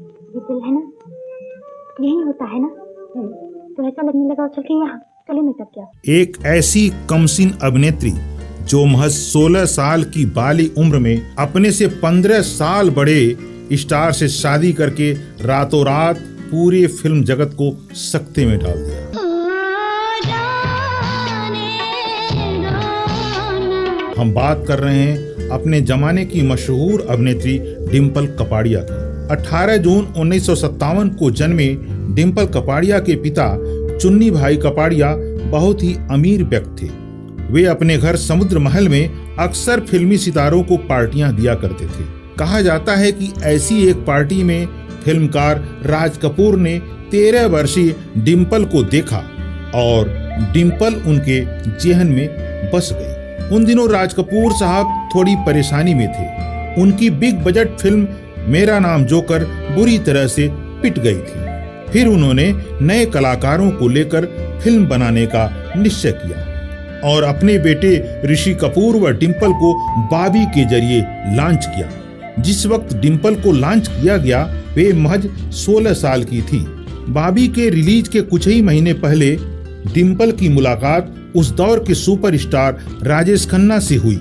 ये दिल है ना, यही होता है ना। तो ऐसा लगने लगा चल के यहाँ चले मैं तब क्या। एक ऐसी कमसिन अभिनेत्री जो महज 16 साल की बाली उम्र में अपने से 15 साल बड़े स्टार से शादी करके रातों रात पूरे फिल्म जगत को सकते में डाल दिया। हम बात कर रहे हैं अपने जमाने की मशहूर अभिनेत्री डिम्पल कपाड़िया की। 18 जून 1957 को जन्मे डिम्पल कपाड़िया के पिता चुन्नी भाई कपाड़िया बहुत ही अमीर व्यक्ति थे। वे अपने घर समुद्र महल में अक्सर फिल्मी सितारों को पार्टियां दिया करते थे। कहा जाता है कि ऐसी एक पार्टी में फिल्मकार राज कपूर ने 13 वर्षीय डिम्पल को देखा और डिम्पल उनके जेहन में बस गई। उन दिनों राज कपूर साहब थोड़ी परेशानी में थे। उनकी बिग बजट फिल्म मेरा नाम जोकर बुरी तरह से पिट गई थी। फिर उन्होंने नए कलाकारों को लेकर फिल्म बनाने का निश्चय किया और अपने बेटे ऋषि कपूर व डिम्पल को बॉबी के जरिए लॉन्च किया। जिस वक्त डिम्पल को लॉन्च किया गया वे महज 16 साल की थी। बॉबी के रिलीज के कुछ ही महीने पहले डिम्पल की मुलाकात उस दौर के सुपरस्टार राजेश खन्ना से हुई,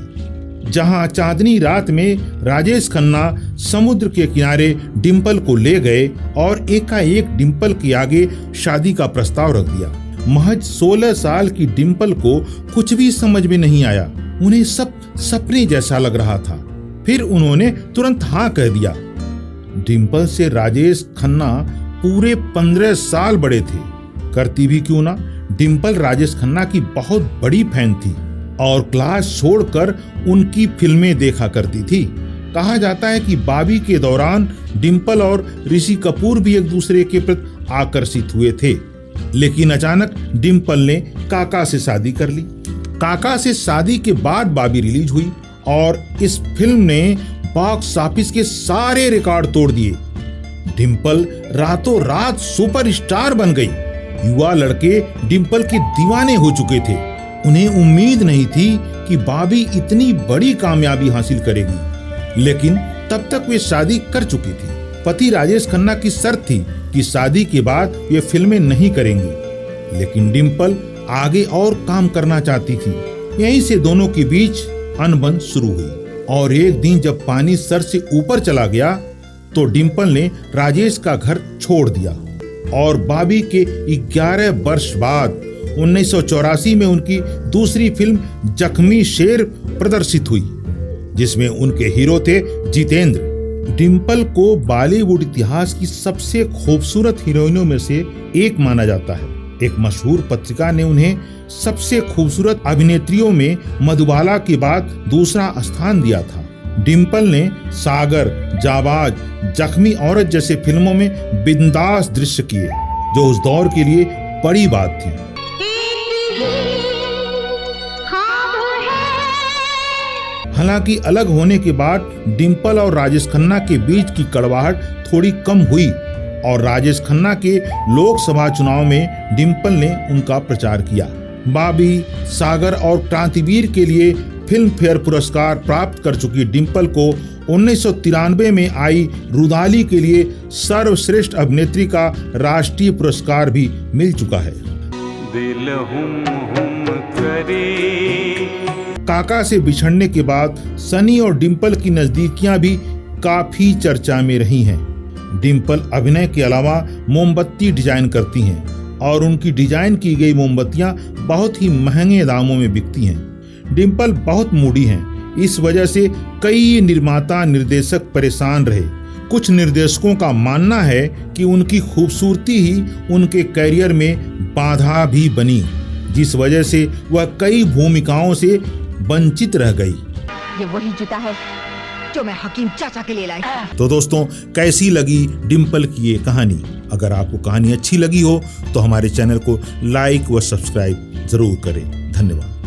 जहां चांदनी रात में राजेश खन्ना समुद्र के किनारे डिम्पल को ले गए और एकाएक डिम्पल के आगे शादी का प्रस्ताव रख दिया। महज 16 साल की डिम्पल को कुछ भी समझ में नहीं आया। उन्हें सब सपने जैसा लग रहा था। फिर उन्होंने तुरंत हाँ कह दिया। डिम्पल से राजेश खन्ना पूरे 15 साल बड़े थे। करती भी क्यों ना, डिम्पल राजेश खन्ना की बहुत बड़ी फैन थी और क्लास छोड़कर उनकी फिल्में देखा करती थी। कहा जाता है कि बॉबी के दौरान डिम्पल और ऋषि कपूर भी एक दूसरे के प्रति आकर्षित हुए थे, लेकिन अचानक डिम्पल ने काका से शादी कर ली। काका से शादी के बाद बॉबी रिलीज हुई और इस फिल्म ने बॉक्स ऑफिस के सारे रिकॉर्ड तोड़ दिए। डिम्पल रातों रात सुपरस्टार बन गई। युवा लड़के डिम्पल के दीवाने हो चुके थे। उन्हें उम्मीद नहीं थी कि बॉबी इतनी बड़ी कामयाबी हासिल करेगी, लेकिन तब तक वे शादी कर चुकी थी। पति राजेश खन्ना की शर्त थी कि शादी के बाद वे फिल्में नहीं करेंगी, लेकिन डिम्पल आगे और काम करना चाहती थी। यहीं से दोनों के बीच अनबन शुरू हुई और एक दिन जब पानी सर से ऊपर चला गया तो डिम्पल ने राजेश का घर छोड़ दिया और बॉबी के 11 वर्ष बाद 1984 में उनकी दूसरी फिल्म जख्मी शेर प्रदर्शित हुई, जिसमें उनके हीरो थे जितेंद्र। डिम्पल को बॉलीवुड इतिहास की सबसे खूबसूरत हीरोइनों में से एक माना जाता है। एक मशहूर पत्रिका ने उन्हें सबसे खूबसूरत अभिनेत्रियों में मधुबाला के बाद दूसरा स्थान दिया था। डिम्पल ने सागर, जाबाज, जख्मी औरत जैसे फिल्मों में बिंदास दृश्य किए, जो उस दौर के लिए बड़ी बात थी। हालांकि अलग होने के बाद डिम्पल और राजेश खन्ना के बीच की कड़वाहट थोड़ी कम हुई और राजेश खन्ना के लोकसभा चुनाव में डिम्पल ने उनका प्रचार किया। बॉबी, सागर और क्रांतिवीर के लिए फिल्म फेयर पुरस्कार प्राप्त कर चुकी डिम्पल को 1993 में आई रुदाली के लिए सर्वश्रेष्ठ अभिनेत्री का राष्ट्रीय पुरस्कार भी मिल चुका है। दिल हुम करे। काका से बिछड़ने के बाद सनी और डिम्पल की नजदीकियां भी काफी चर्चा में रही हैं। डिम्पल अभिनय के अलावा मोमबत्ती डिजाइन करती हैं और उनकी डिजाइन की गई मोमबत्तियां बहुत ही महंगे दामों में बिकती हैं। डिम्पल बहुत मूडी हैं, इस वजह से कई निर्माता निर्देशक परेशान रहे। कुछ निर्देशकों का मानना है कि उनकी खूबसूरती ही उनके करियर में बाधा भी बनी, जिस वजह से वह कई भूमिकाओं से वंचित रह गई। ये वही जूता है जो मैं हकीम चाचा के लिए लाई। तो दोस्तों, कैसी लगी डिम्पल की ये कहानी? अगर आपको कहानी अच्छी लगी हो तो हमारे चैनल को लाइक व सब्सक्राइब जरूर करें। धन्यवाद।